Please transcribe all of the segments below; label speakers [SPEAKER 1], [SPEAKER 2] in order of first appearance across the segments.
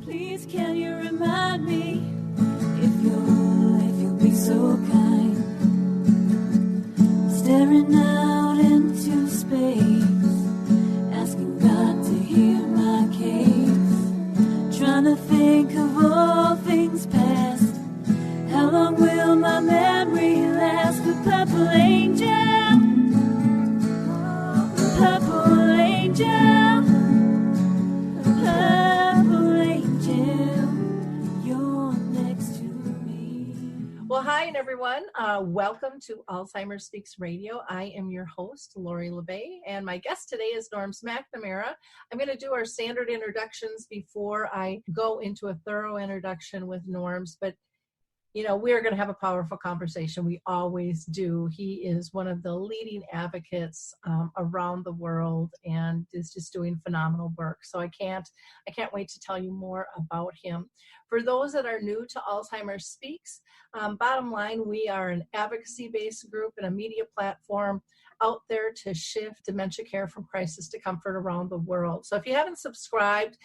[SPEAKER 1] Please can you remind me if you'll be so kind, staring out into space, asking God to hear my case, trying to think of all things past. How long will my memory last? The purple angel, the purple angel, the purple angel, you're next to me.
[SPEAKER 2] Well, hi, and everyone. Welcome to Alzheimer Speaks Radio. I am your host, Lori LeBay, and my guest today is Norrms Mc Namara. I'm going to do our standard introductions before I go into a thorough introduction with Norrms, but you know, we're going to have a powerful conversation. We always do. He is one of the leading advocates around the world and is just doing phenomenal work. So I can't wait to tell you more about him. For those that are new to Alzheimer Speaks, bottom line, we are an advocacy-based group and a media platform out there to shift dementia care from crisis to comfort around the world. So if you haven't subscribed,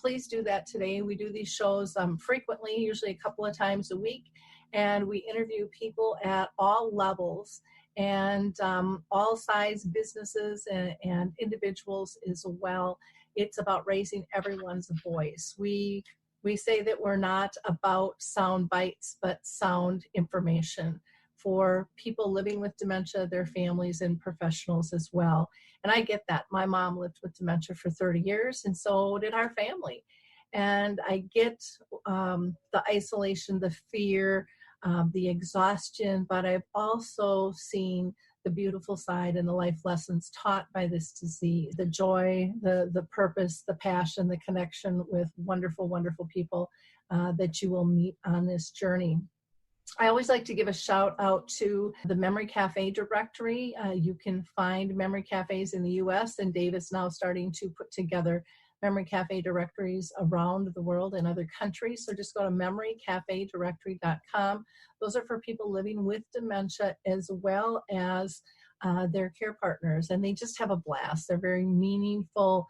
[SPEAKER 2] please do that today. We do these shows frequently, usually a couple of times a week, and we interview people at all levels and all size businesses and individuals as well. It's about raising everyone's voice. We say that we're not about sound bites, but sound information for people living with dementia, their families, and professionals as well. And I get that. My mom lived with dementia for 30 years, and so did our family. And I get the isolation, the fear, the exhaustion, but I've also seen the beautiful side and the life lessons taught by this disease, the joy, the purpose, the passion, the connection with wonderful, wonderful people that you will meet on this journey. I always like to give a shout out to the Memory Cafe directory. You can find memory cafes in the U.S., and Dave is now starting to put together memory cafe directories around the world in other countries. So just go to memorycafedirectory.com. Those are for people living with dementia as well as their care partners, and they just have a blast. They're very meaningful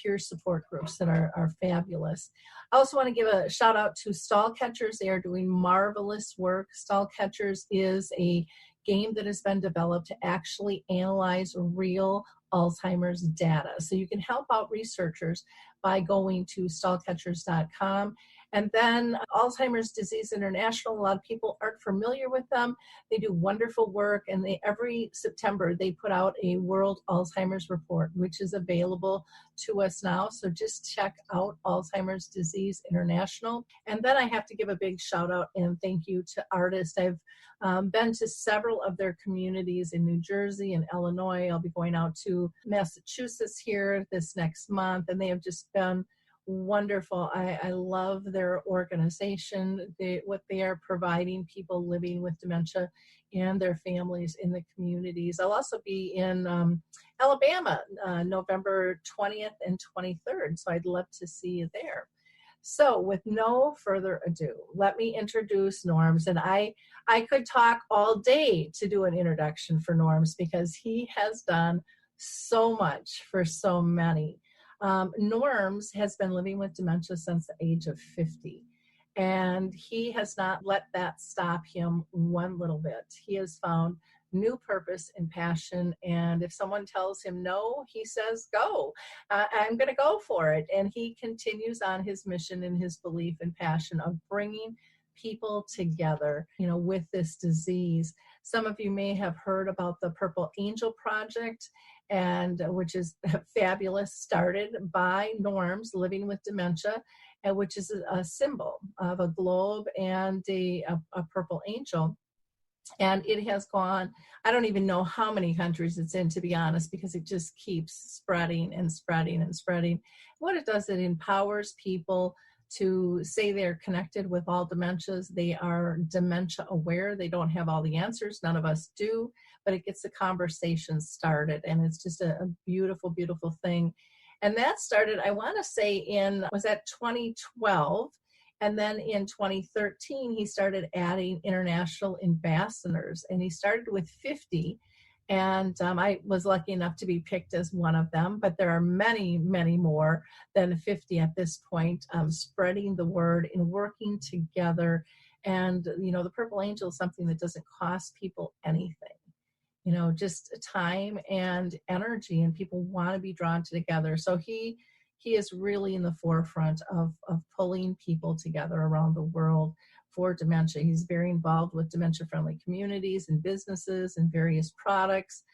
[SPEAKER 2] peer support groups that are fabulous. I also want to give a shout out to Stall Catchers. They are doing marvelous work. Stall Catchers is a game that has been developed to actually analyze real Alzheimer's data. So you can help out researchers by going to stallcatchers.com. And then Alzheimer's Disease International, a lot of people aren't familiar with them. They do wonderful work, and every September they put out a World Alzheimer's Report, which is available to us now. So just check out Alzheimer's Disease International. And then I have to give a big shout out and thank you to artists. I've been to several of their communities in New Jersey and Illinois. I'll be going out to Massachusetts here this next month, and they have just been wonderful. I love their organization, what they are providing people living with dementia and their families in the communities. I'll also be in Alabama, November 20th and 23rd, so I'd love to see you there. So with no further ado, let me introduce Norrms. And I could talk all day to do an introduction for Norrms because he has done so much for so many. Norrms has been living with dementia since the age of 50, and he has not let that stop him one little bit. He has found new purpose and passion, and if someone tells him no, he says go. I'm going to go for it, and he continues on his mission and his belief and passion of bringing people together, with this disease. Some of you may have heard about the Purple Angel Project, and which is fabulous, started by Norrms living with dementia, and which is a symbol of a globe and a purple angel. And it has gone, I don't even know how many countries it's in, to be honest, because it just keeps spreading and spreading and spreading. What it does, it empowers people to say they're connected with all dementias. They are dementia aware. They don't have all the answers. None of us do, but it gets the conversation started. And it's just a beautiful, beautiful thing. And that started, I want to say was that 2012? And then in 2013, he started adding international ambassadors, and he started with 50. And I was lucky enough to be picked as one of them, but there are many, many more than 50 at this point, spreading the word and working together. And, the Purple Angel is something that doesn't cost people anything, just time and energy, and people want to be drawn together. So he is really in the forefront of pulling people together around the world for dementia. He's very involved with dementia-friendly communities and businesses and various products.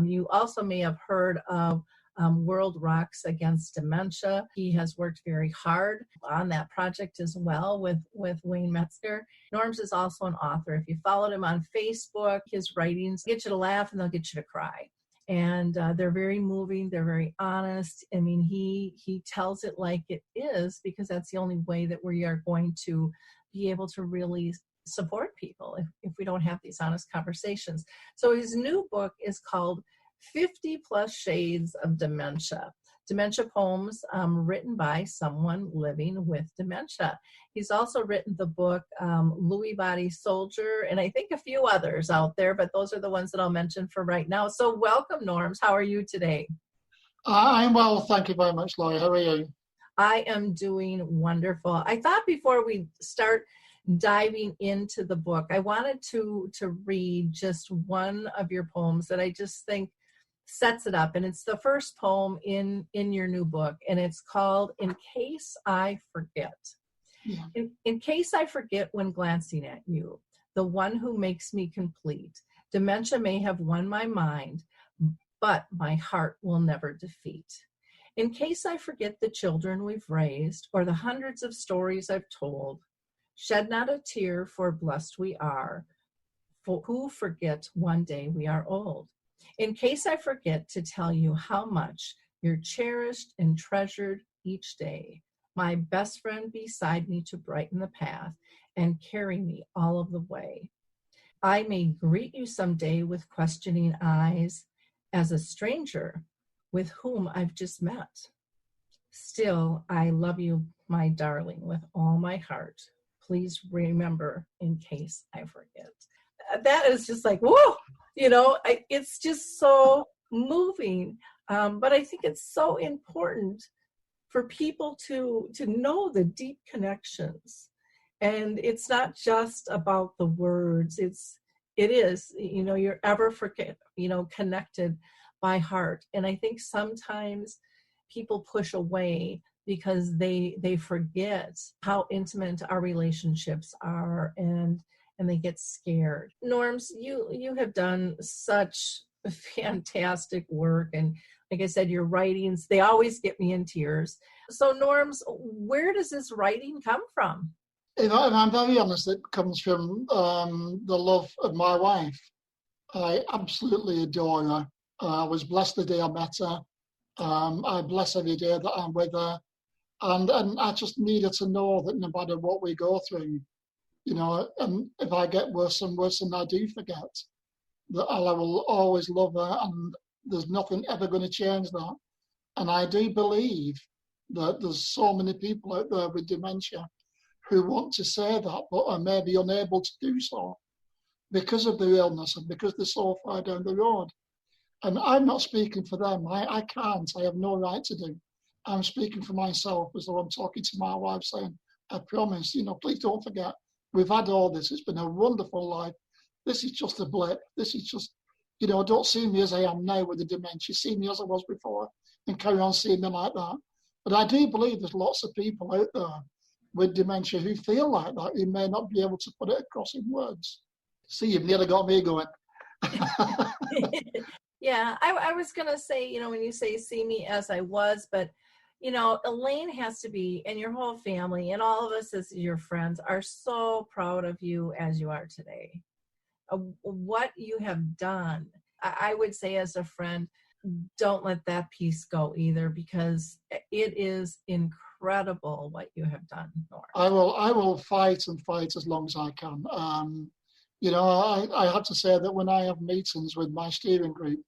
[SPEAKER 2] You also may have heard of World Rocks Against Dementia. He has worked very hard on that project as well with Wayne Metzger. Norrms is also an author. If you followed him on Facebook, his writings get you to laugh and they'll get you to cry. And they're very moving. They're very honest. I mean, he tells it like it is, because that's the only way that we are going to be able to really support people if we don't have these honest conversations. So his new book is called 50 Plus Shades of Dementia. Dementia poems written by someone living with dementia. He's also written the book Lewy Body Soldier, and I think a few others out there, but those are the ones that I'll mention for right now. So welcome, Norrms. How are you today?
[SPEAKER 3] I'm well, thank you very much, Laurie. How are you?
[SPEAKER 2] I am doing wonderful. I thought before we start diving into the book, I wanted to read just one of your poems that I just think sets it up. And it's the first poem in your new book, and it's called In Case I Forget. Yeah. In case I forget when glancing at you, the one who makes me complete, dementia may have won my mind, but my heart will never defeat. In case I forget the children we've raised, or the hundreds of stories I've told, shed not a tear, for blessed we are, for who forget one day we are old. In case I forget to tell you how much you're cherished and treasured each day, my best friend beside me to brighten the path and carry me all of the way. I may greet you someday with questioning eyes as a stranger with whom I've just met. Still, I love you, my darling, with all my heart. Please remember in case I forget. That is just like, whoa, it's just so moving. But I think it's so important for people to know the deep connections. And it's not just about the words. It is, you're ever connected by heart. And I think sometimes people push away because they forget how intimate our relationships are, and they get scared. Norrms, you have done such fantastic work, and like I said, your writings, they always get me in tears. So Norrms, where does this writing come from?
[SPEAKER 3] If I'm very honest, it comes from the love of my wife. I absolutely adore her. I was blessed the day I met her. I bless every day that I'm with her. And I just needed to know that no matter what we go through, and if I get worse and worse, and I do forget, that I will always love her, and there's nothing ever going to change that. And I do believe that there's so many people out there with dementia who want to say that, but are maybe unable to do so because of their illness and because they're so far down the road. And I'm not speaking for them. I can't. I have no right to do. I'm speaking for myself, as though I'm talking to my wife saying, I promise, please don't forget, we've had all this. It's been a wonderful life. This is just a blip. This is just, don't see me as I am now with the dementia. See me as I was before and carry on seeing me like that. But I do believe there's lots of people out there with dementia who feel like that, who may not be able to put it across in words. See, you've nearly got me going.
[SPEAKER 2] Yeah, I was going to say, when you say see me as I was, but, Elaine has to be, and your whole family, and all of us as your friends are so proud of you as you are today. What you have done, I would say as a friend, don't let that piece go either, because it is incredible what you have done, Norrms.
[SPEAKER 3] I will fight and fight as long as I can. I have to say that when I have meetings with my steering group,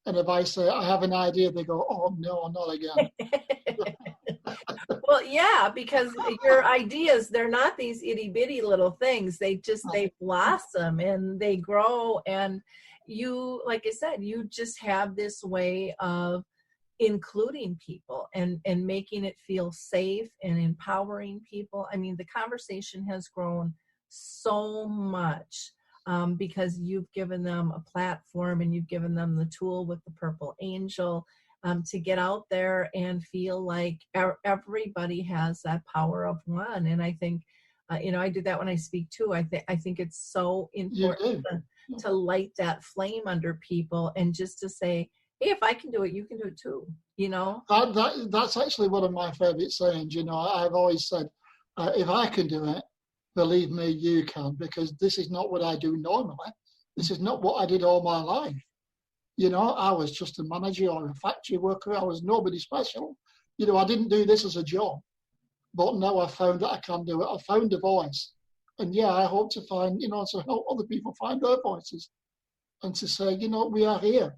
[SPEAKER 3] and if I say I have an idea, they go, oh, no, not again.
[SPEAKER 2] Well, yeah, because your ideas, they're not these itty bitty little things. They blossom and they grow. And you, like I said, you just have this way of including people and making it feel safe and empowering people. I mean, the conversation has grown so much because you've given them a platform and you've given them the tool with the Purple Angel to get out there and feel like everybody has that power of one. And I think, I do that when I speak too. I think it's so important to light that flame under people and just to say, hey, if I can do it, you can do it too,
[SPEAKER 3] That's actually one of my favorite sayings. I've always said, if I can do it, believe me, you can, because this is not what I do normally. This is not what I did all my life. I was just a manager or a factory worker. I was nobody special. I didn't do this as a job, but now I found that I can do it. I found a voice. And I hope to find, to help other people find their voices and to say, we are here.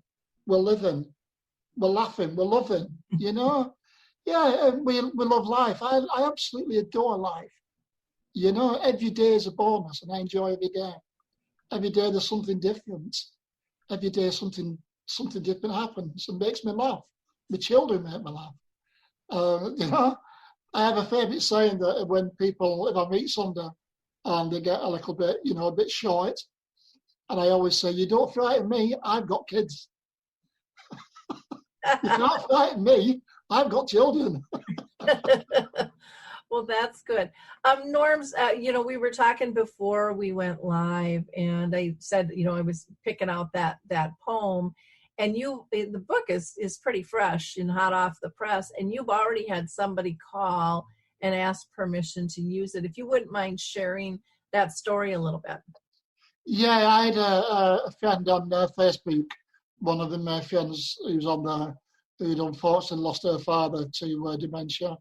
[SPEAKER 3] We're living, we're laughing, we're loving, and we love life. I absolutely adore life. Every day is a bonus and I enjoy every day. Every day there's something different. Every day something different happens and makes me laugh. My children make me laugh. I have a favourite saying that when people, if I meet somebody and they get a little bit, a bit short, and I always say, you don't frighten me, I've got kids. You can't frighten me, I've got children.
[SPEAKER 2] Well, that's good. Norms, we were talking before we went live, and I said, I was picking out that poem, and the book is pretty fresh and hot off the press, and you've already had somebody call and ask permission to use it. If you wouldn't mind sharing that story a little bit.
[SPEAKER 3] Yeah, I had a friend on Facebook, one of my friends who's on there, who'd unfortunately lost her father to dementia.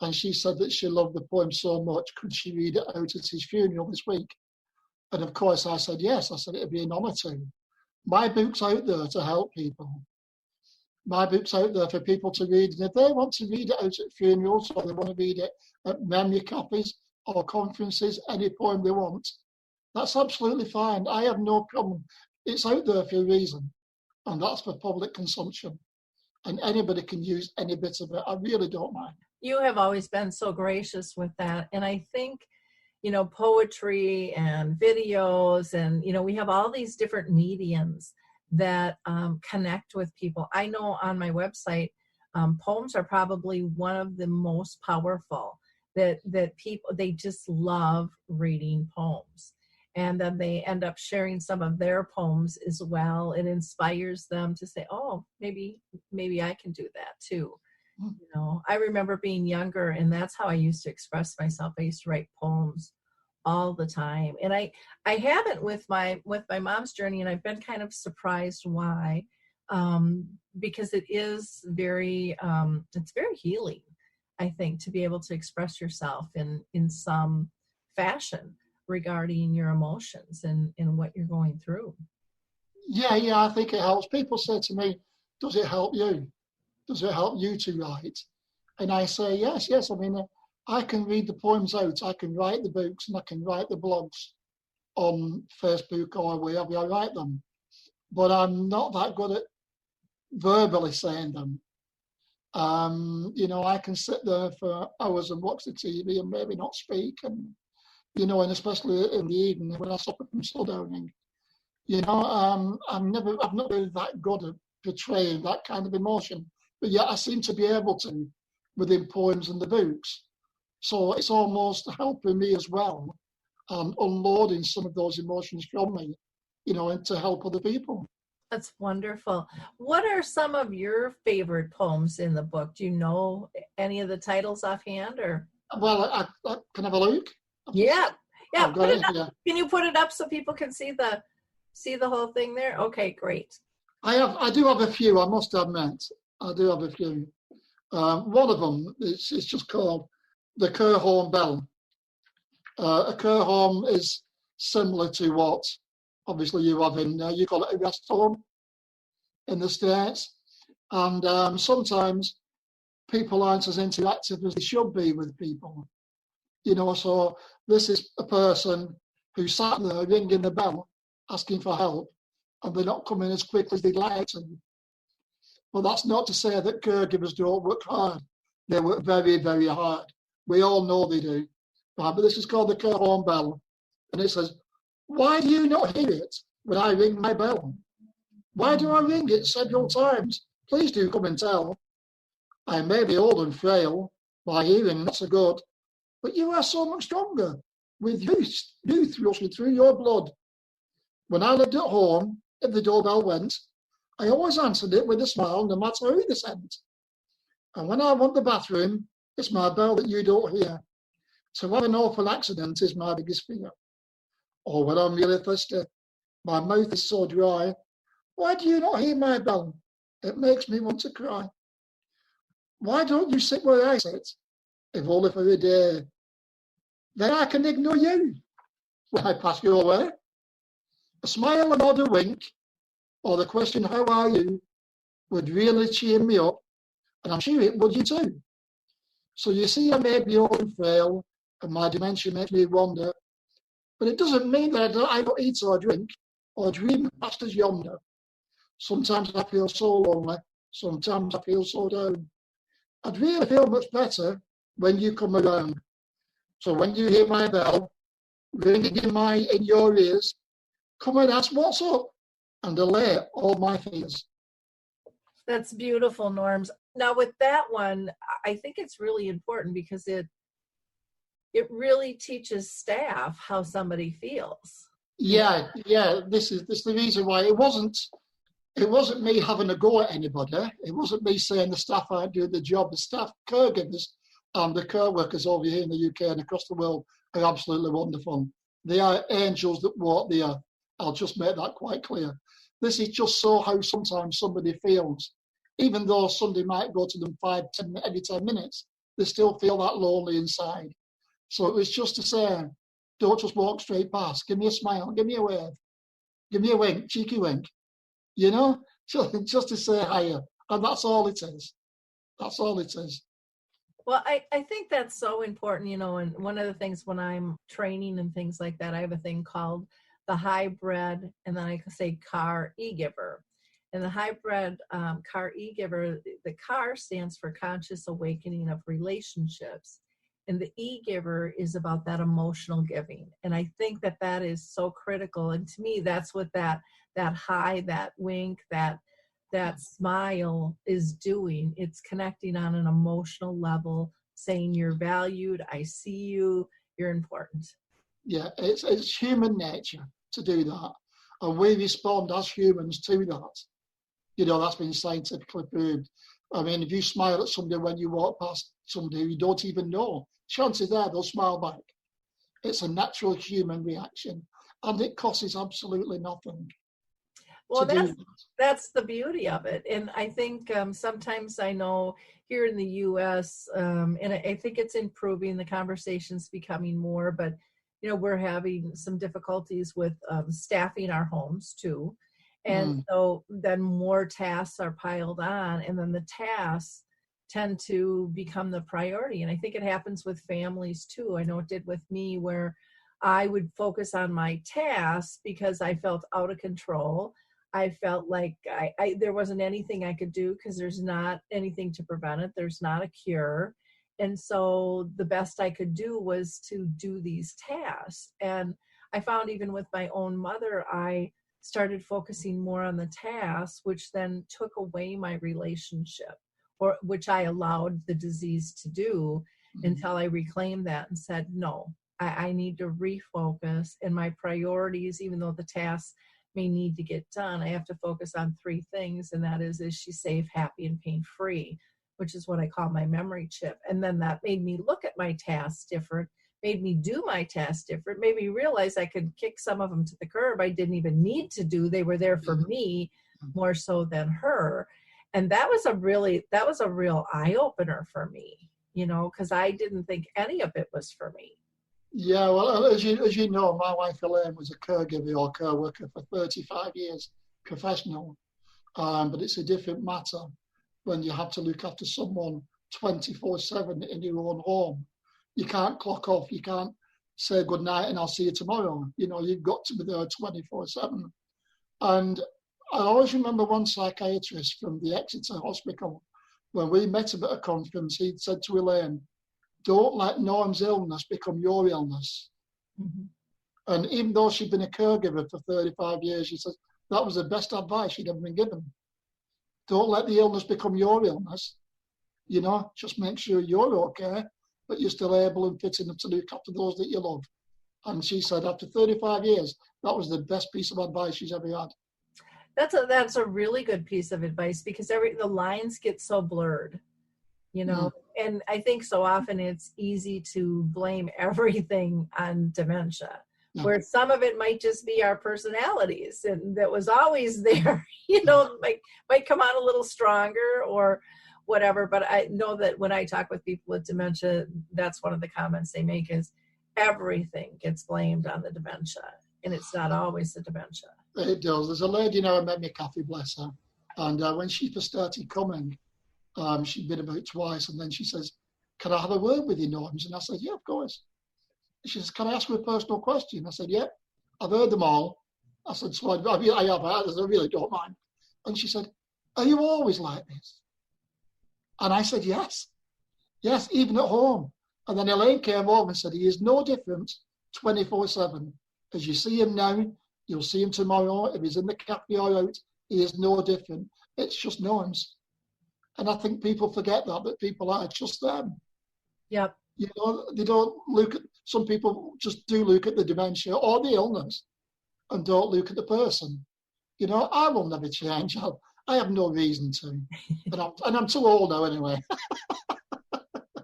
[SPEAKER 3] And she said that she loved the poem so much, could she read it out at his funeral this week? And of course I said yes. I said it'd be an honour to. My book's out there to help people. My book's out there for people to read. And if they want to read it out at funerals or they want to read it at memory copies or conferences, any poem they want, that's absolutely fine. I have no problem. It's out there for a reason. And that's for public consumption. And anybody can use any bit of it. I really don't mind.
[SPEAKER 2] You have always been so gracious with that. And I think, poetry and videos and, we have all these different mediums that connect with people. I know on my website, poems are probably one of the most powerful that people, they just love reading poems. And then they end up sharing some of their poems as well. It inspires them to say, oh, maybe I can do that too. I remember being younger, and that's how I used to express myself. I used to write poems all the time. And I haven't with my mom's journey, and I've been kind of surprised why, because it is very healing, I think, to be able to express yourself in some fashion regarding your emotions and what you're going through.
[SPEAKER 3] Yeah, I think it helps. People say to me, does it help you? Does it help you to write? And I say, yes. I mean, I can read the poems out, I can write the books, and I can write the blogs on Facebook or wherever I write them. But I'm not that good at verbally saying them. I can sit there for hours and watch the TV and maybe not speak. And, and especially in the evening when I suffer from sundowning, I'm not really that good at portraying that kind of emotion. But yet I seem to be able to within poems and the books. So it's almost helping me as well, unloading some of those emotions from me, and to help other people.
[SPEAKER 2] That's wonderful. What are some of your favorite poems in the book? Do you know any of the titles offhand, or?
[SPEAKER 3] Well, I can have a look.
[SPEAKER 2] Yeah.
[SPEAKER 3] Put it up.
[SPEAKER 2] Can you put it up so people can see the whole thing there? Okay, great.
[SPEAKER 3] I do have a few. I must admit, I do have a few. One of them is just called the Kerhorn Bell. A Kerhorn is similar to what obviously you have in, you call it a rest home in the States. And sometimes people aren't as interactive as they should be with people. So this is a person who sat there ringing the bell, asking for help, and they're not coming as quickly as they'd like to. But that's not to say that caregivers don't work hard. They work very, very hard. We all know they do. Right, but this is called the care home bell. And it says, why do you not hear it when I ring my bell? Why do I ring it several times? Please do come and tell. I may be old and frail, my hearing not so good, but you are so much stronger, with youth rushing through your blood. When I lived at home, if the doorbell went, I always answered it with a smile, no matter who they sent. And when I want the bathroom, it's my bell that you don't hear. To have an awful accident is my biggest fear. Or when I'm really thirsty, my mouth is so dry. Why do you not hear my bell? It makes me want to cry. Why don't you sit where I sit, if only for a day? Then I can ignore you when I pass your way. A smile, a nod, a wink, or the question, how are you, would really cheer me up, and I'm sure it would you too. So you see, I may be old and frail, and my dementia makes me wander, but it doesn't mean that I don't eat or drink, or dream past us yonder. Sometimes I feel so lonely, sometimes I feel so down. I'd really feel much better when you come around. So when you hear my bell ringing in your ears, come and ask what's up and allay all my fears.
[SPEAKER 2] That's beautiful, Norms. Now with that one, I think it's really important because it really teaches staff how somebody feels.
[SPEAKER 3] Yeah. This is the reason why it wasn't me having a go at anybody. It wasn't me saying the staff aren't doing the job. The staff, caregivers, and the care workers over here in the UK and across the world are absolutely wonderful. They are angels that walk the earth. I'll just make that quite clear. This is just so how sometimes somebody feels. Even though somebody might go to them every 10 minutes, they still feel that lonely inside. So it was just to say, don't just walk straight past. Give me a smile, give me a wave, give me a wink, cheeky wink. You know, just to say hi. And that's all it is. That's all it is.
[SPEAKER 2] Well, I think that's so important, and one of the things when I'm training and things like that, I have a thing called the hybrid, and then I can say car e-giver. And the hybrid car e-giver, the car stands for conscious awakening of relationships. And the e-giver is about that emotional giving. And I think that is so critical. And to me, that's what that high, that wink, that smile is doing. It's connecting on an emotional level, saying you're valued, I see you, you're important.
[SPEAKER 3] Yeah, it's human nature to do that. And we respond as humans to that. That's been scientifically proved. I mean, if you smile at somebody when you walk past somebody you don't even know, chances are they'll smile back. It's a natural human reaction, and it costs absolutely nothing.
[SPEAKER 2] Well, that's the beauty of it. And I think sometimes I know here in the U.S., and I think it's improving, the conversation's becoming more, but, we're having some difficulties with staffing our homes too. And so then more tasks are piled on, and then the tasks tend to become the priority. And I think it happens with families too. I know it did with me, where I would focus on my tasks because I felt out of control. I felt like there wasn't anything I could do because there's not anything to prevent it. There's not a cure. And so the best I could do was to do these tasks. And I found even with my own mother, I started focusing more on the tasks, which then took away my relationship, or which I allowed the disease to do until I reclaimed that and said, no, I need to refocus. And my priorities, even though the tasks may need to get done, I have to focus on three things. And that is she safe, happy, and pain-free, which is what I call my memory chip. And then that made me look at my tasks different, made me do my tasks different, made me realize I could kick some of them to the curb. I didn't even need to do. They were there for me more so than her. And that was a real eye-opener for me, because I didn't think any of it was for me.
[SPEAKER 3] Yeah, well, as you know, my wife Elaine was a caregiver or care worker for 35 years, professional. But it's a different matter when you have to look after someone 24/7 in your own home. You can't clock off. You can't say good night and I'll see you tomorrow. You've got to be there 24/7. And I always remember one psychiatrist from the Exeter Hospital, when we met him at a conference, he'd said to Elaine, don't let Norm's illness become your illness.
[SPEAKER 2] Mm-hmm.
[SPEAKER 3] And even though she'd been a caregiver for 35 years, she says that was the best advice she'd ever been given. Don't let the illness become your illness. Just make sure you're okay, but you're still able and fit enough to look after those that you love. And she said after 35 years, that was the best piece of advice she's ever had.
[SPEAKER 2] That's a really good piece of advice, because the lines get so blurred, and I think so often it's easy to blame everything on dementia, where some of it might just be our personalities and that was always there, might come on a little stronger or whatever. But I know that when I talk with people with dementia, that's one of the comments they make is everything gets blamed on the dementia, and it's not always the dementia.
[SPEAKER 3] It does. There's a lady now, I met me, Kathy, bless her. And when she first started coming, she'd been about twice, and then she says, can I have a word with you, Norrms? And I said, yeah, of course. She says, can I ask you a personal question? I said, yeah, I've heard them all. I said, so I really don't mind. And she said, are you always like this? And I said, yes, even at home. And then Elaine came over and said, he is no different 24/7. As you see him now, you'll see him tomorrow. If he's in the cafe or out, he is no different. It's just Norrms. And I think people forget that people are just them.
[SPEAKER 2] Yep.
[SPEAKER 3] They don't look at, some people just do look at the dementia or the illness and don't look at the person. I will never change. I have no reason to. And I'm too old now anyway.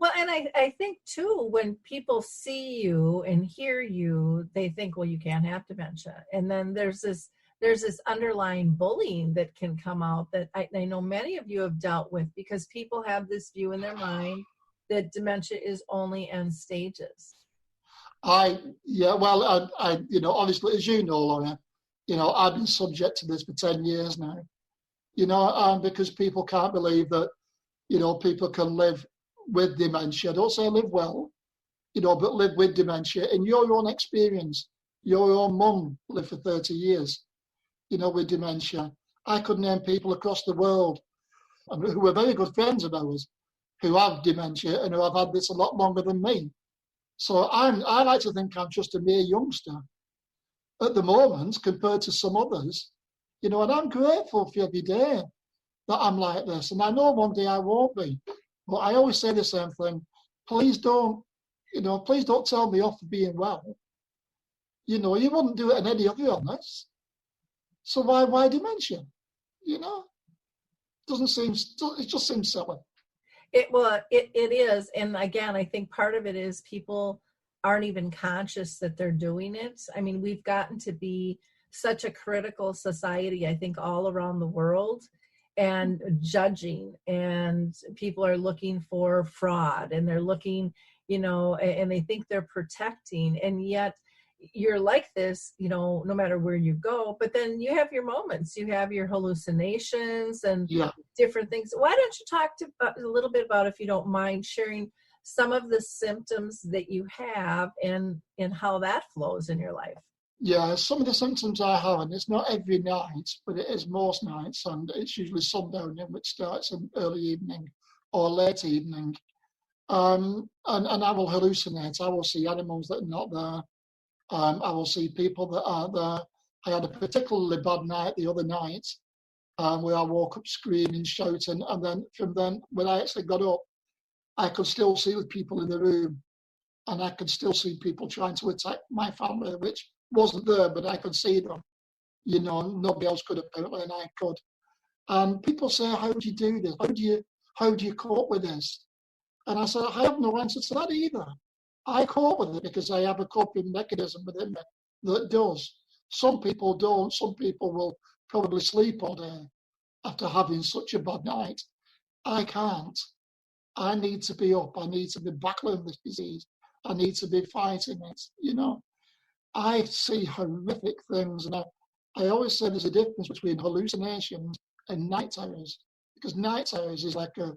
[SPEAKER 2] Well, and I think too, when people see you and hear you, they think, well, you can't have dementia. And then there's this underlying bullying that can come out that I know many of you have dealt with, because people have this view in their mind that dementia is only end stages.
[SPEAKER 3] Obviously, as you know, Laura, I've been subject to this for 10 years now, because people can't believe that, people can live with dementia. I don't say live well, but live with dementia. In your own experience, your own mum lived for 30 years, with dementia. I could name people across the world who are very good friends of ours who have dementia and who have had this a lot longer than me. So I like to think I'm just a mere youngster at the moment compared to some others, and I'm grateful for every day that I'm like this. And I know one day I won't be. But I always say the same thing. Please don't tell me off for being well. You wouldn't do it in any other illness. So why dementia? It just seems silly.
[SPEAKER 2] It is. And again, I think part of it is people aren't even conscious that they're doing it. I mean, we've gotten to be such a critical society, I think, all around the world, and judging, and people are looking for fraud, and they're looking, and they think they're protecting, and yet you're like this, no matter where you go. But then you have your moments, you have your hallucinations and different things. Why don't you talk a little bit about, if you don't mind, sharing some of the symptoms that you have and how that flows in your life?
[SPEAKER 3] Yeah, some of the symptoms I have, and it's not every night, but it is most nights, and it's usually sundowning, which starts in early evening or late evening. And I will hallucinate. I will see animals that are not there. I will see people that are there. I had a particularly bad night the other night where I woke up screaming, shouting, and then from then, when I actually got up, I could still see the people in the room, and I could still see people trying to attack my family, which wasn't there, but I could see them. Nobody else could apparently, and I could. And people say, how do you do this? How do you cope with this? And I said, I have no answer to that either. I cope with it because I have a coping mechanism within me that does. Some people don't. Some people will probably sleep all day after having such a bad night. I can't. I need to be up. I need to be battling this disease. I need to be fighting it, I see horrific things, and I always say there's a difference between hallucinations and night terrors, because night terrors is like a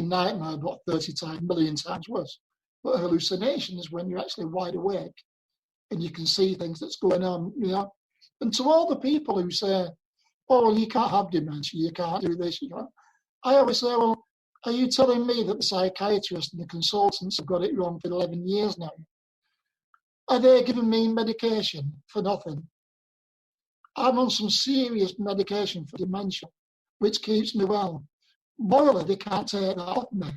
[SPEAKER 3] nightmare, but 30 million times worse. But hallucination is when you're actually wide awake and you can see things that's going on, And to all the people who say, oh, well, you can't have dementia, you can't do this, you can't. I always say, well, are you telling me that the psychiatrists and the consultants have got it wrong for 11 years now? Are they giving me medication for nothing? I'm on some serious medication for dementia, which keeps me well. Morally, they can't take that off me,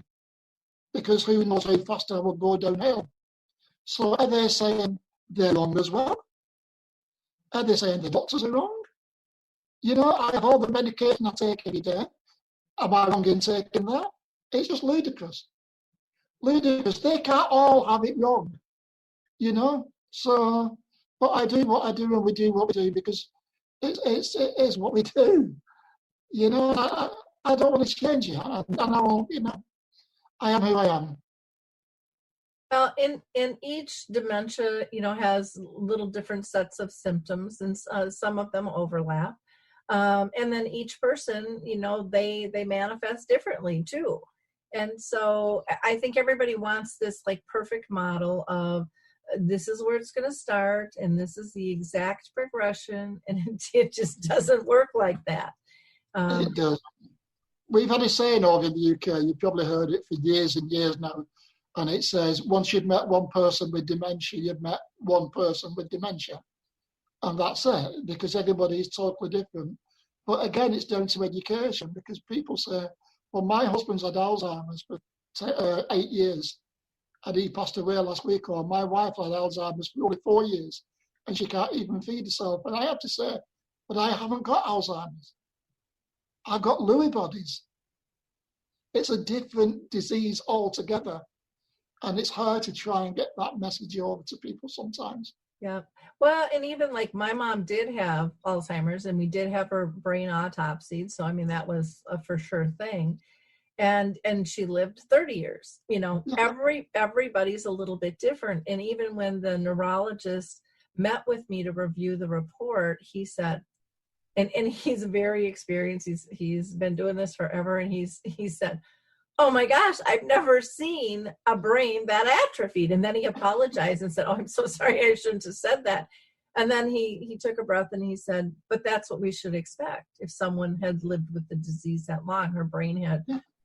[SPEAKER 3] because who knows how fast I will go downhill. So are they saying they're wrong as well? Are they saying the doctors are wrong? You know, I have all the medication I take every day. Am I wrong in taking that? It's just ludicrous. Ludicrous. They can't all have it wrong, you know? So, but I do what I do and we do what we do because it is what we do. You know, I don't want to change it. And I won't, you know, I am who I am.
[SPEAKER 2] Well, in each dementia, you know, has little different sets of symptoms, and some of them overlap. And then each person, you know, they manifest differently too. And so I think everybody wants this like perfect model of this is where it's going to start and this is the exact progression, and it just doesn't work like that.
[SPEAKER 3] It does. We've had a saying over in the UK, you've probably heard it for years and years now, and it says, once you've met one person with dementia, you've met one person with dementia. And that's it, because everybody is totally different. But again, it's down to education, because people say, well, my husband's had Alzheimer's for 8 years, and he passed away last week, or my wife had Alzheimer's for only 4 years, and she can't even feed herself. And I have to say, but I haven't got Alzheimer's. I've got Lewy bodies. It's a different disease altogether. And it's hard to try and get that message over to people sometimes.
[SPEAKER 2] Yeah. Well, and even like my mom did have Alzheimer's, and we did have her brain autopsied. So, I mean, that was a for sure thing. And she lived 30 years. You know,
[SPEAKER 3] Yeah.
[SPEAKER 2] everybody's a little bit different. And even when the neurologist met with me to review the report, he said, and he's very experienced. He's been doing this forever. And he said, oh my gosh, I've never seen a brain that atrophied. And then he apologized and said, oh, I'm so sorry, I shouldn't have said that. And then he took a breath and he said, but that's what we should expect. If someone had lived with the disease that long, her brain had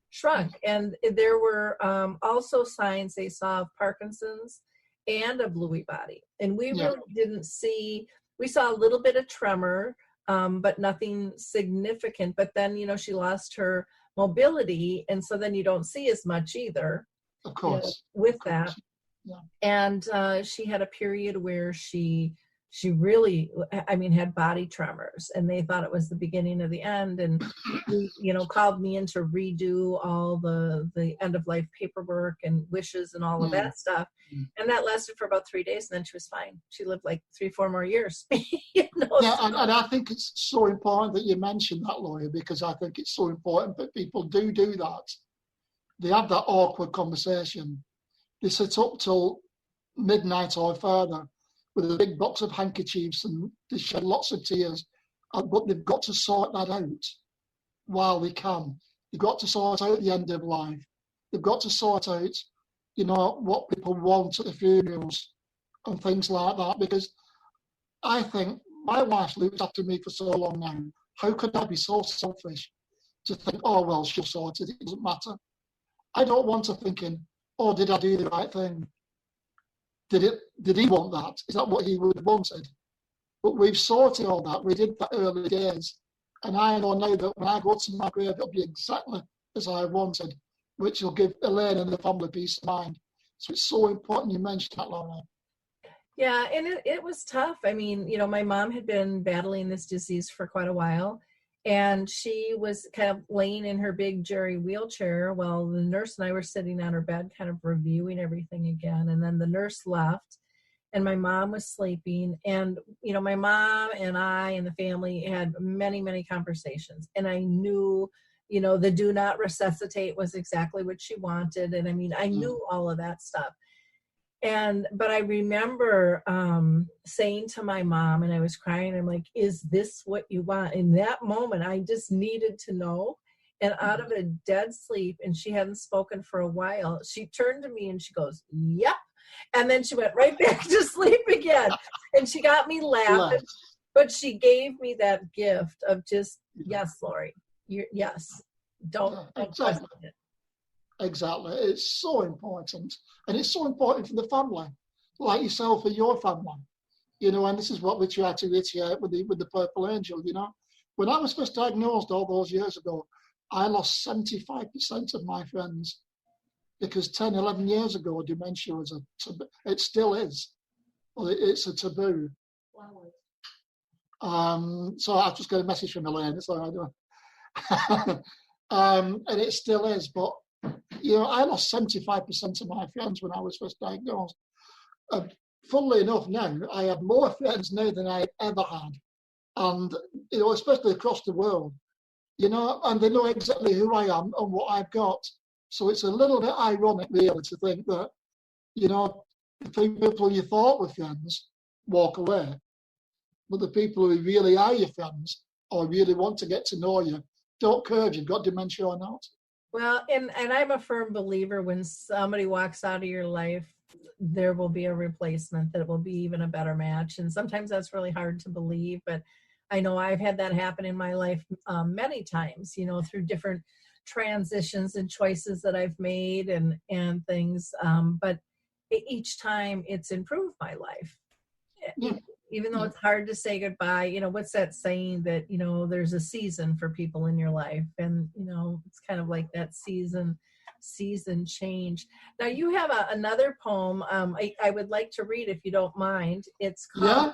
[SPEAKER 2] shrunk. And there were also signs they saw of Parkinson's and of Lewy body. And we really didn't see, we saw a little bit of tremor, but nothing significant. But then, you know, she lost her mobility, and so then you don't see as much either,
[SPEAKER 3] of course,
[SPEAKER 2] you know, with that. Yeah. And she had a period where she really, I mean, had body tremors, and they thought it was the beginning of the end. And he, you know, called me in to redo all the end of life paperwork and wishes and all of that stuff. And that lasted for about 3 days, and then she was fine. She lived like 3-4 more years. You know?
[SPEAKER 3] Yeah, and I think it's so important that you mentioned that, Lawyer, because I think it's so important that people do that. They have that awkward conversation. They sit up till midnight or further with a big box of handkerchiefs, and they shed lots of tears. But they've got to sort that out while they can. They've got to sort out the end of life. They've got to sort out, you know, what people want at the funerals and things like that. Because I think my wife's looked after me for so long now. How could I be so selfish to think, oh, well, she'll sort it, it doesn't matter. I don't want her thinking, oh, did I do the right thing? Did he want that? Is that what he would have wanted? But we've sorted all that. We did that early days. And I know now that when I go to my grave, it'll be exactly as I wanted, which will give Elaine and the family peace of mind. So it's so important you mentioned that, Laura.
[SPEAKER 2] Yeah, and it was tough. I mean, you know, my mom had been battling this disease for quite a while, and she was kind of laying in her big Jerry wheelchair while the nurse and I were sitting on her bed kind of reviewing everything again. And then the nurse left, and my mom was sleeping. And, you know, my mom and I and the family had many, many conversations. And I knew, you know, the do not resuscitate was exactly what she wanted. And I mean, I knew all of that stuff. But I remember saying to my mom, and I was crying, I'm like, is this what you want? In that moment, I just needed to know. And out of a dead sleep, and she hadn't spoken for a while, she turned to me and she goes, yep. And then she went right back to sleep again. And she got me laughing. But she gave me that gift of just, yes, Lori, yes. Don't question it.
[SPEAKER 3] Exactly. It's so important. And it's so important for the family, like yourself and your family. And this is what we try to reiterate with the Purple Angel, When I was first diagnosed all those years ago, I lost 75% of my friends because 10, 11 years ago, dementia was a taboo. It still is. Well, it's a taboo. So I just got a message from Elaine. It's all right. And it still is. But, I lost 75% of my friends when I was first diagnosed. Funnily enough, now I have more friends now than I ever had. And, especially across the world, and they know exactly who I am and what I've got. So it's a little bit ironic, really, to think that, the people you thought were friends walk away. But the people who really are your friends or really want to get to know you don't care if you've got dementia or not.
[SPEAKER 2] Well, and I'm a firm believer when somebody walks out of your life, there will be a replacement that will be even a better match. And sometimes that's really hard to believe, but I know I've had that happen in my life many times, through different transitions and choices that I've made and things. But each time it's improved my life.
[SPEAKER 3] Yeah.
[SPEAKER 2] Even though it's hard to say goodbye, what's that saying that, there's a season for people in your life, and, it's kind of like that season change. Now you have another poem I would like to read if you don't mind. It's called,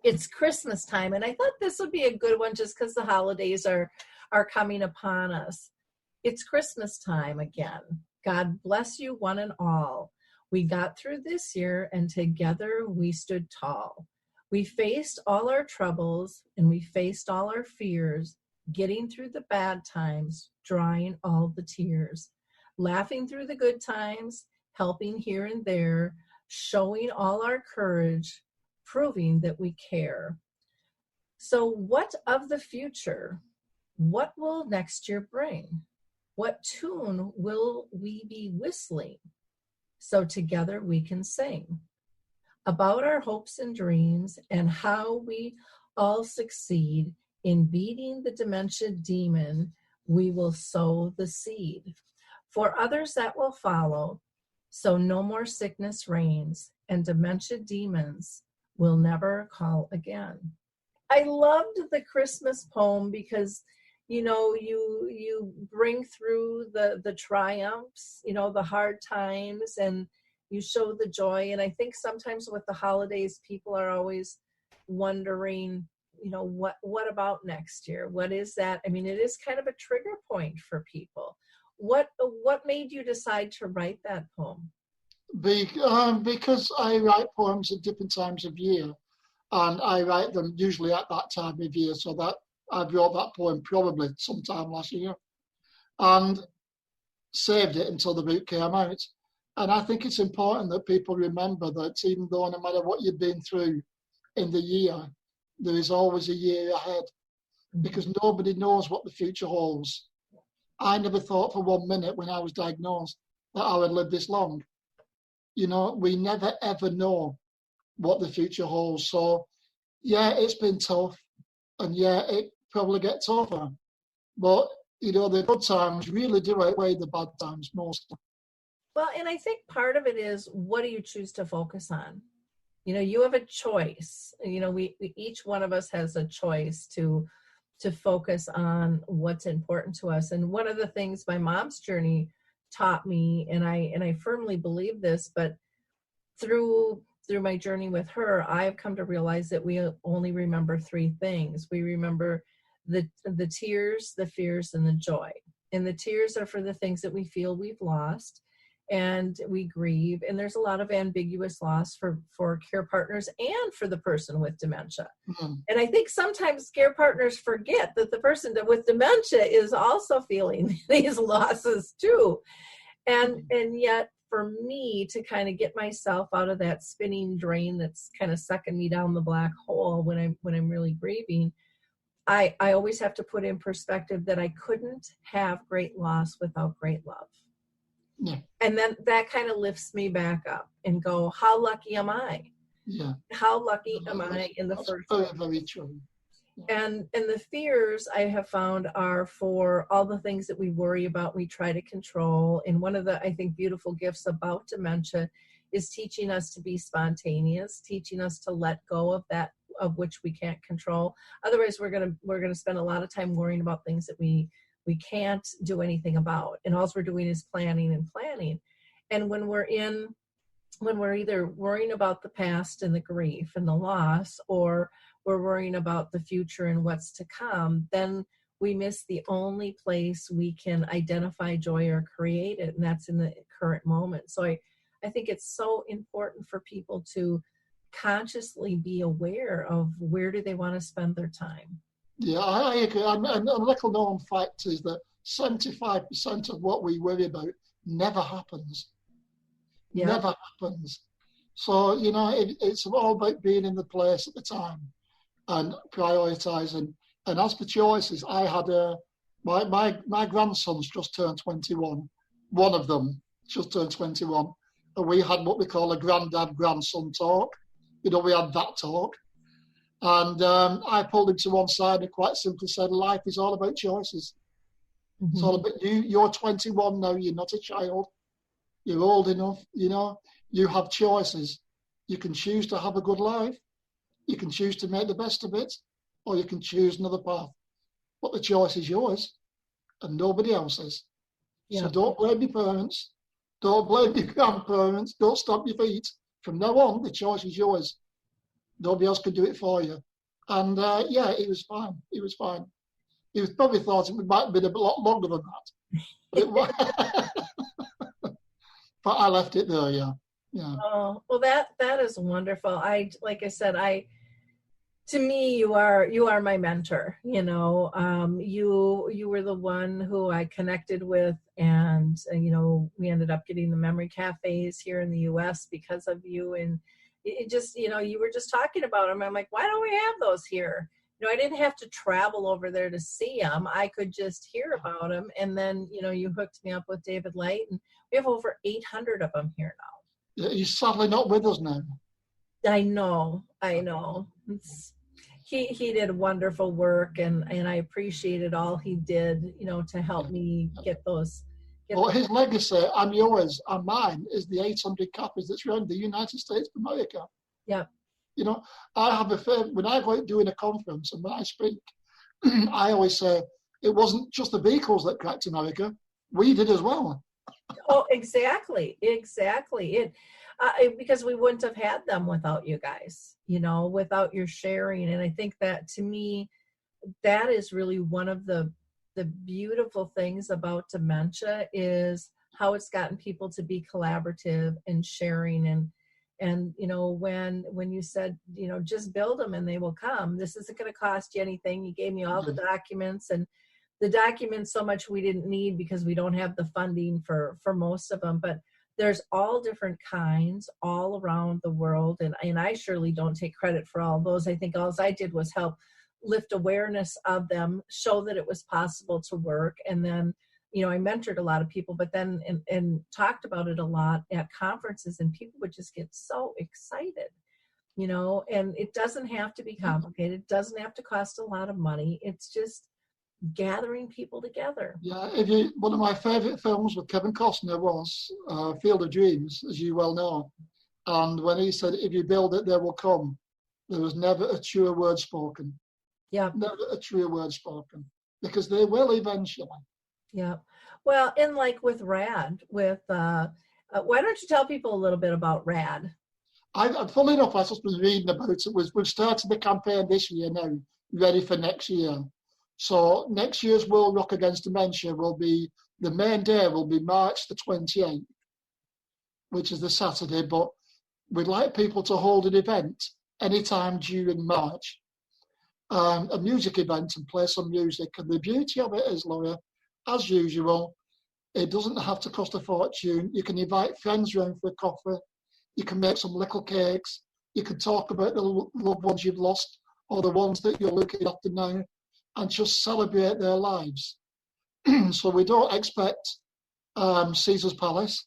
[SPEAKER 2] it's Christmas time. And I thought this would be a good one just because the holidays are coming upon us. It's Christmas time again. God bless you one and all. We got through this year and together we stood tall. We faced all our troubles and we faced all our fears, getting through the bad times, drying all the tears, laughing through the good times, helping here and there, showing all our courage, proving that we care. So what of the future? What will next year bring? What tune will we be whistling? So together we can sing about our hopes and dreams and how we all succeed in beating the dementia demon. We will sow the seed for others that will follow. So no more sickness reigns and dementia demons will never call again. I loved the Christmas poem because you bring through the triumphs, the hard times, and you show the joy. And I think sometimes with the holidays, people are always wondering, what about next year? What is that? I mean, it is kind of a trigger point for people. What made you decide to write that poem?
[SPEAKER 3] Because I write poems at different times of year, and I write them usually at that time of year, so that I wrote that poem probably sometime last year and saved it until the book came out. And I think it's important that people remember that even though no matter what you've been through in the year, there is always a year ahead, because nobody knows what the future holds. I never thought for 1 minute when I was diagnosed that I would live this long. We never ever know what the future holds. So yeah, it's been tough, and yeah, it probably get tougher. But, the good times really do outweigh the bad times most.
[SPEAKER 2] Well, and I think part of it is, what do you choose to focus on? You have a choice. We each one of us has a choice to focus on what's important to us. And one of the things my mom's journey taught me, and I firmly believe this, but through my journey with her, I've come to realize that we only remember 3 things. We remember the tears, the fears, and the joy. And the tears are for the things that we feel we've lost, and we grieve. And there's a lot of ambiguous loss for care partners and for the person with dementia. Mm-hmm. And I think sometimes care partners forget that the person with dementia is also feeling these losses too. And yet, for me to kind of get myself out of that spinning drain that's kind of sucking me down the black hole when I'm really grieving, I always have to put in perspective that I couldn't have great loss without great love. Yeah. And then that kind of lifts me back up and go, how lucky am I
[SPEAKER 3] Yeah.
[SPEAKER 2] How lucky am I in the
[SPEAKER 3] That's
[SPEAKER 2] first
[SPEAKER 3] very,
[SPEAKER 2] place?
[SPEAKER 3] very true.
[SPEAKER 2] And the fears I have found are for all the things that we worry about, we try to control. And one of the, I think, beautiful gifts about dementia is teaching us to be spontaneous, teaching us to let go of that of which we can't control. Otherwise, we're gonna spend a lot of time worrying about things that we can't do anything about. And all we're doing is planning and planning. And when we're either worrying about the past and the grief and the loss, or we're worrying about the future and what's to come, then we miss the only place we can identify joy or create it, and that's in the current moment. So I think it's so important for people to consciously be aware of where do they want to spend their time.
[SPEAKER 3] Yeah, I agree. And a little known fact is that 75% of what we worry about never happens.
[SPEAKER 2] Yeah.
[SPEAKER 3] Never happens. So, it's all about being in the place at the time and prioritizing. And as for choices, I had my grandsons just turned 21. One of them just turned 21. And we had what we call a granddad-grandson talk. We had that talk. And I pulled him to one side and quite simply said, life is all about choices. Mm-hmm. It's all about you. You're 21 now. You're not a child. You're old enough. You have choices. You can choose to have a good life. You can choose to make the best of it, or you can choose another path. But the choice is yours and nobody else's. Yeah. So don't blame your parents. Don't blame your grandparents. Don't stamp your feet. From now on, the choice is yours. Nobody else can do it for you. And it was fine. It was fine. He was probably thought it might have been a lot longer than that. But I left it there, yeah.
[SPEAKER 2] Oh, well, that is wonderful. Like I said, to me, you are my mentor. You were the one who I connected with, and we ended up getting the memory cafes here in the U.S. because of you. And it just, you were just talking about them. I'm like, why don't we have those here? I didn't have to travel over there to see them. I could just hear about them. And then, you hooked me up with David Light, and we have over 800 of them here now.
[SPEAKER 3] He's sadly not with us now.
[SPEAKER 2] I know. He did wonderful work, and I appreciated all he did, to help me get those.
[SPEAKER 3] His legacy, and yours, and mine, is the 800 copies that's around the United States of America.
[SPEAKER 2] Yeah.
[SPEAKER 3] I have a favorite. When I go out doing a conference and when I speak, I always say it wasn't just the vehicles that cracked America. We did as well.
[SPEAKER 2] Oh, exactly. Because we wouldn't have had them without you guys, without your sharing. And I think that, to me, that is really one of the beautiful things about dementia, is how it's gotten people to be collaborative and sharing. And when you said, just build them and they will come. This isn't going to cost you anything. You gave me all the documents, and the documents so much we didn't need because we don't have the funding for most of them. But there's all different kinds all around the world. And I surely don't take credit for all those. I think all I did was help lift awareness of them, show that it was possible to work. And then, I mentored a lot of people, but then and talked about it a lot at conferences, and people would just get so excited, and it doesn't have to be complicated. It doesn't have to cost a lot of money. It's just gathering people together.
[SPEAKER 3] Yeah, one of my favorite films with Kevin Costner was Field of Dreams, as you well know. And when he said, if you build it, they will come, there was never a truer word spoken.
[SPEAKER 2] Yeah.
[SPEAKER 3] Never a truer word spoken, because they will eventually.
[SPEAKER 2] Yeah. Well, and like with RAD, why don't you tell people a little bit about RAD?
[SPEAKER 3] Funnily enough, I've just been reading about it. We've started the campaign this year now, ready for next year. So next year's World Rock Against Dementia the main day will be March the 28th, which is the Saturday, but we'd like people to hold an event anytime during March, a music event, and play some music. And the beauty of it is, Laura, as usual, it doesn't have to cost a fortune. You can invite friends around for a coffee. You can make some little cakes. You can talk about the loved ones you've lost or the ones that you're looking after now, and just celebrate their lives. So we don't expect Caesar's Palace.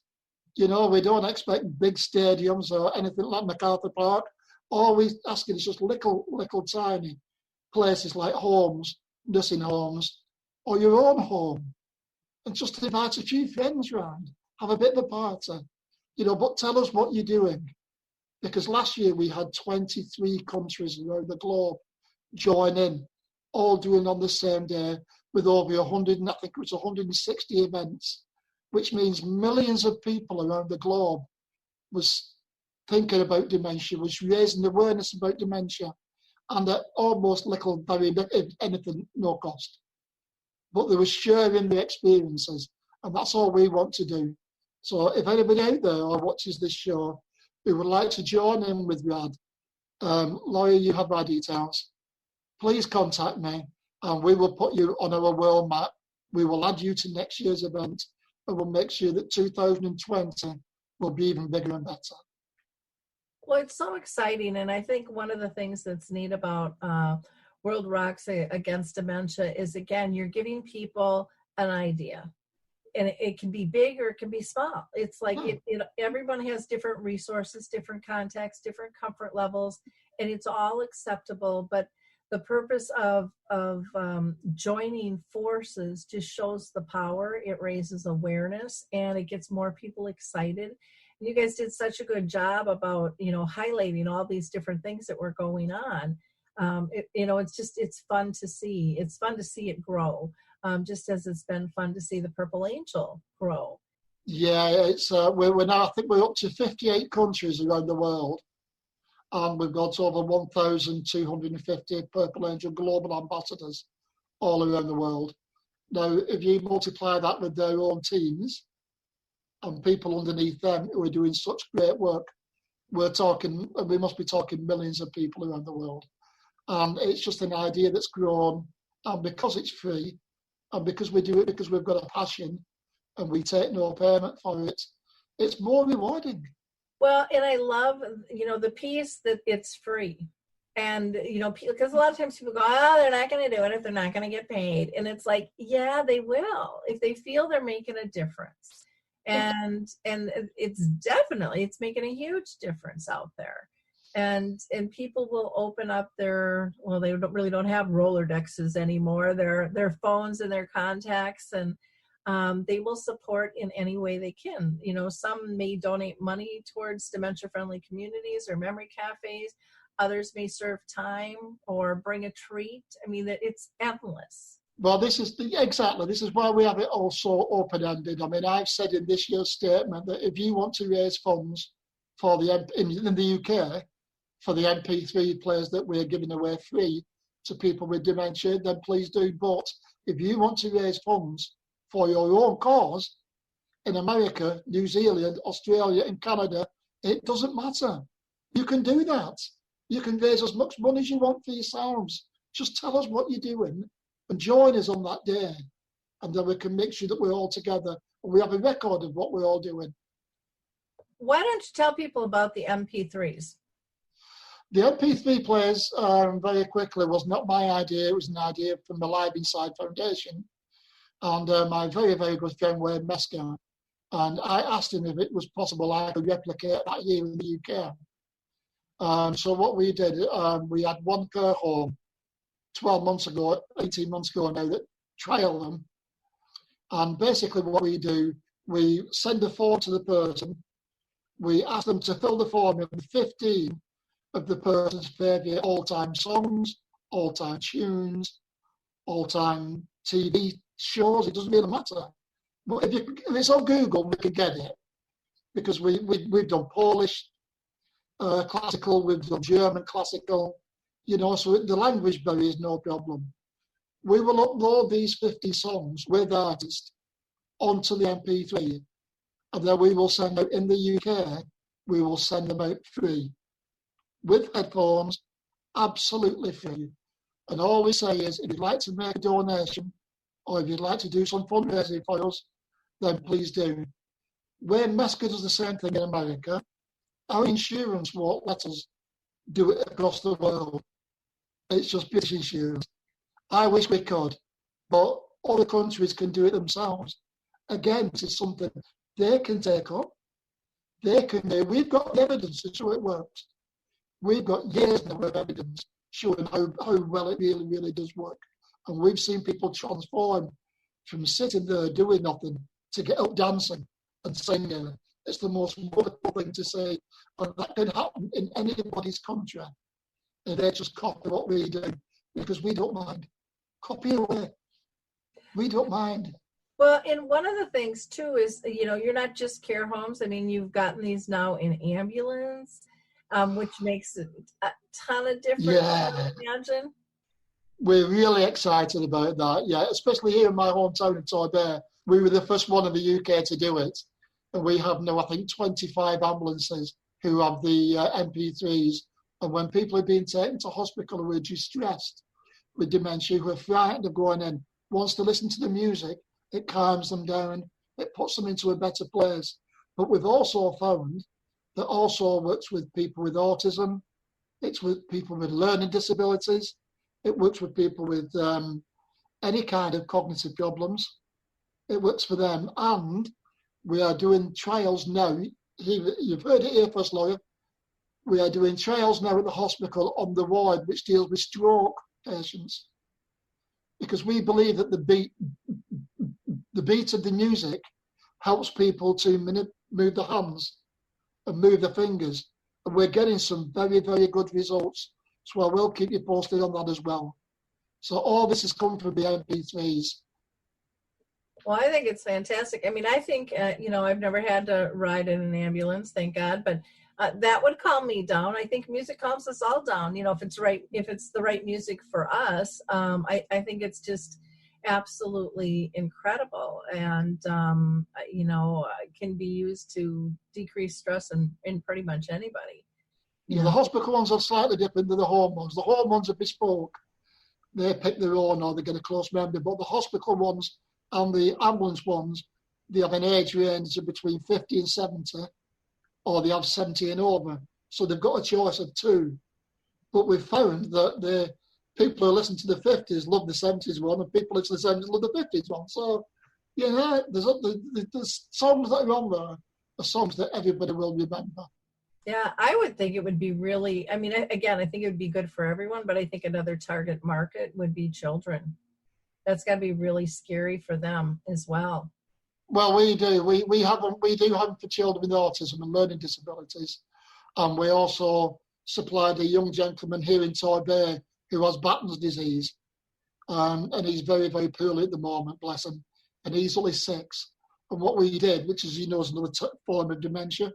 [SPEAKER 3] We don't expect big stadiums or anything like MacArthur Park All we're asking is just little tiny places like homes, nursing homes, or your own home, and just invite a few friends round, have a bit of a party, but tell us what you're doing. Because last year we had 23 countries around the globe join in, all doing on the same day with over 100, I think it was 160 events, which means millions of people around the globe was thinking about dementia, was raising awareness about dementia, and at almost anything, no cost. But they were sharing their experiences, and that's all we want to do. So if anybody out there or watches this show who would like to join in with Rad, Laurie, you have my details. Please contact me, and we will put you on our world map. We will add you to next year's event, and we'll make sure that 2020 will be even bigger and better.
[SPEAKER 2] Well, it's so exciting, and I think one of the things that's neat about World Rocks Against Dementia is, again, you're giving people an idea. And it can be big or it can be small. It's like everyone has different resources, different contexts, different comfort levels, and it's all acceptable. But the purpose of joining forces just shows the power. It raises awareness, and it gets more people excited. And you guys did such a good job about highlighting all these different things that were going on. It's fun to see. It's fun to see it grow. Just as it's been fun to see the Purple Angel grow.
[SPEAKER 3] Yeah, it's we're now, I think we're up to 58 countries around the world, and we've got over 1,250 Purple Angel global ambassadors all around the world. Now, if you multiply that with their own teams and people underneath them who are doing such great work, we must be talking millions of people around the world. And it's just an idea that's grown, and because it's free, and because we do it because we've got a passion and we take no payment for it, it's more rewarding.
[SPEAKER 2] Well, and I love, the piece that it's free. And, because a lot of times people go, they're not going to do it if they're not going to get paid. And it's like, yeah, they will, if they feel they're making a difference. And it's making a huge difference out there. And people will open up they don't have Rolodexes anymore, their phones and their contacts, and they will support in any way they can. Some may donate money towards dementia-friendly communities or memory cafes. Others may serve time or bring a treat. I mean, it's endless.
[SPEAKER 3] Well, this is why we have it all so open-ended. I mean, I've said in this year's statement that if you want to raise funds for in the UK, for the MP3 players that we're giving away free to people with dementia, then please do. But if you want to raise funds for your own cause in America, New Zealand, Australia, and Canada, it doesn't matter. You can do that. You can raise as much money as you want for yourselves. Just tell us what you're doing and join us on that day. And then we can make sure that we're all together and we have a record of what we're all doing.
[SPEAKER 2] Why don't you tell people about the MP3s?
[SPEAKER 3] The MP3 players, very quickly, was not my idea. It was an idea from the Live Inside Foundation. And my very, very good friend, Wayne Mesker. And I asked him if it was possible I could replicate that here in the UK. So what we did, we had one care home 18 months ago now, that trial them. And basically what we do, we send a form to the person. We ask them to fill the form in with 15 of the person's favourite all-time songs, all-time tunes, all-time TV shows. It doesn't really matter. But if it's on Google, we can get it. Because we've done Polish classical, we've done German classical, so the language barrier is no problem. We will upload these 50 songs with artists onto the MP3, and then we will send out in the UK, we will send them out free. With headphones, absolutely free. And all we say is, if you'd like to make a donation, or if you'd like to do some fundraising for us, then please do. Wayne Mesker does the same thing in America. Our insurance won't let us do it across the world. It's just British insurance. I wish we could, but other countries can do it themselves. Again, this is something they can take up. They can do. We've got the evidence to show it works. we've got years now of evidence showing how well it really, really does work. And we've seen people transform from sitting there doing nothing to get up dancing and singing. It's the most wonderful thing to say. And that can happen in anybody's country. And they just copy what we do because we don't mind. Copy away. We don't mind.
[SPEAKER 2] Well, and one of the things too is, you're not just care homes. I mean, you've gotten these now in ambulance, which makes a ton of difference.
[SPEAKER 3] Yeah.
[SPEAKER 2] I would imagine.
[SPEAKER 3] We're really excited about that. Yeah, especially here in my hometown in Torbay. We were the first one in the UK to do it. And we have now, I think, 25 ambulances who have the MP3s. And when people are being taken to hospital who are distressed with dementia, who are frightened of going in, wants to listen to the music, it calms them down, it puts them into a better place. But we've also found that also works with people with autism, it's with people with learning disabilities, it works with people with any kind of cognitive problems. It works for them. And we are doing trials now. You've heard it here first, Lawyer. We are doing trials now at the hospital on the ward which deals with stroke patients. Because we believe that the beat of the music helps people to move the hands and move the fingers. And we're getting some very, very good results. So I will keep you posted on that as well. So all this has come from the MP3s.
[SPEAKER 2] Well, I think it's fantastic. I mean, I think, I've never had to ride in an ambulance, thank God, but that would calm me down. I think music calms us all down, if it's the right music for us. I think it's just absolutely incredible and, can be used to decrease stress in pretty much anybody.
[SPEAKER 3] Yeah, the hospital ones are slightly different than the home ones. The home ones are bespoke. They pick their own or they get a close member, but the hospital ones and the ambulance ones, they have an age range of between 50 and 70, or they have 70 and over. So they've got a choice of two. But we've found that the people who listen to the 50s love the 70s one, and people who listen to the 70s love the 50s one. So, there's songs that are on there are songs that everybody will remember.
[SPEAKER 2] Yeah, I would think it would be really, I think it would be good for everyone, but I think another target market would be children. That's got to be really scary for them as well.
[SPEAKER 3] Well, we do. We do have them for children with autism and learning disabilities. And we also supplied a young gentleman here in Torbay who has Batten's disease. And he's very, very poorly at the moment, bless him. And he's only 6. And what we did, which is, is another form of dementia,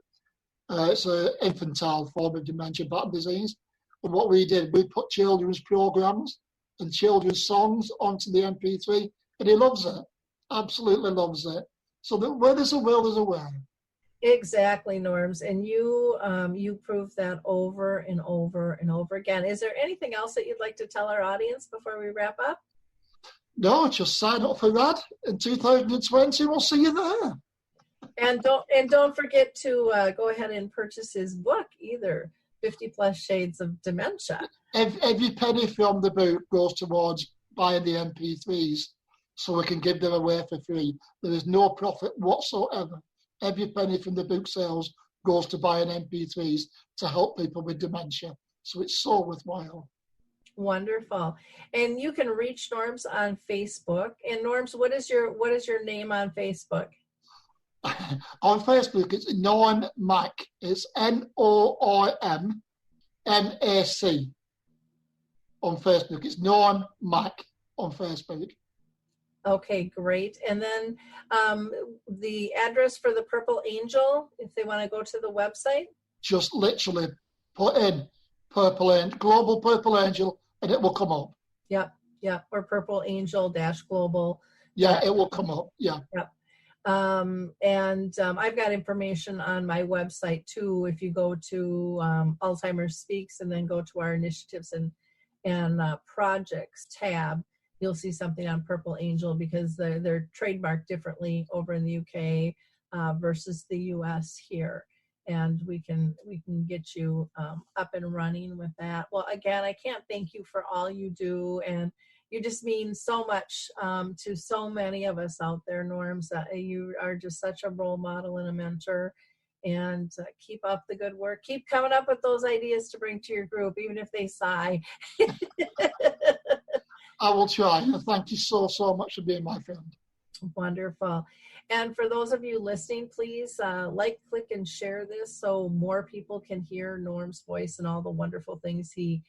[SPEAKER 3] it's an infantile form of dementia, Batten disease. And what we did, we put children's programs and children's songs onto the MP3, and he loves it, absolutely loves it. So that where there's a will, there's a way.
[SPEAKER 2] Exactly, Norms, and you prove that over and over and over again. Is there anything else that you'd like to tell our audience before we wrap up?
[SPEAKER 3] No, just sign up for that in 2020. We'll see you there.
[SPEAKER 2] And don't forget to go ahead and purchase his book either. 50 plus Shades of Dementia.
[SPEAKER 3] Every penny from the book goes towards buying the MP3s so we can give them away for free. There is no profit whatsoever. Every penny from the book sales goes to buying MP3s to help people with dementia. So it's so worthwhile.
[SPEAKER 2] Wonderful. And you can reach Norms on Facebook. And Norms, what is your name on Facebook?
[SPEAKER 3] On Facebook, it's Norrms Mc. It's NORMMAC. On Facebook, it's Norrms Mc on Facebook.
[SPEAKER 2] Okay, great. And then the address for the Purple Angel, if they want to go to the website?
[SPEAKER 3] Just literally put in Global Purple Angel, and it will come up.
[SPEAKER 2] Yep. Or Purple Angel -Global.
[SPEAKER 3] Yeah, it will come up. Yeah.
[SPEAKER 2] Yep. I've got information on my website too. If you go to Alzheimer's Speaks and then go to our initiatives and projects tab, you'll see something on Purple Angel because they're trademarked differently over in the UK versus the US here. And we can get you up and running with that. Well, again, I can't thank you for all you do, and you just mean so much to so many of us out there, Norms. You are just such a role model and a mentor, and keep up the good work. Keep coming up with those ideas to bring to your group, even if they sigh.
[SPEAKER 3] I will try. Thank you so much for being my friend.
[SPEAKER 2] Wonderful. And for those of you listening, please like, click, and share this so more people can hear Norm's voice and all the wonderful things he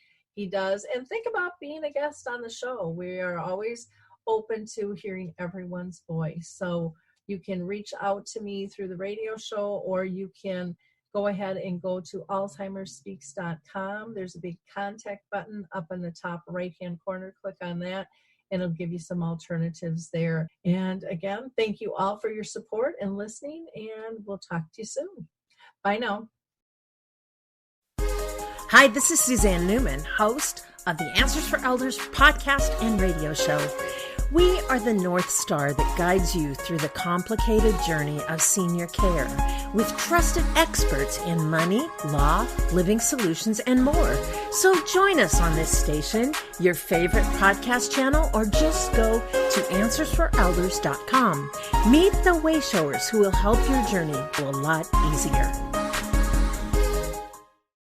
[SPEAKER 2] does. And think about being a guest on the show. We are always open to hearing everyone's voice. So you can reach out to me through the radio show, or you can go ahead and go to alzheimersspeaks.com. There's a big contact button up in the top right-hand corner. Click on that, and it'll give you some alternatives there. And again, thank you all for your support and listening, and we'll talk to you soon. Bye now.
[SPEAKER 4] Hi, this is Suzanne Newman, host of the Answers for Elders podcast and radio show. We are the North Star that guides you through the complicated journey of senior care with trusted experts in money, law, living solutions, and more. So join us on this station, your favorite podcast channel, or just go to AnswersForElders.com. Meet the Wayshowers who will help your journey go a lot easier.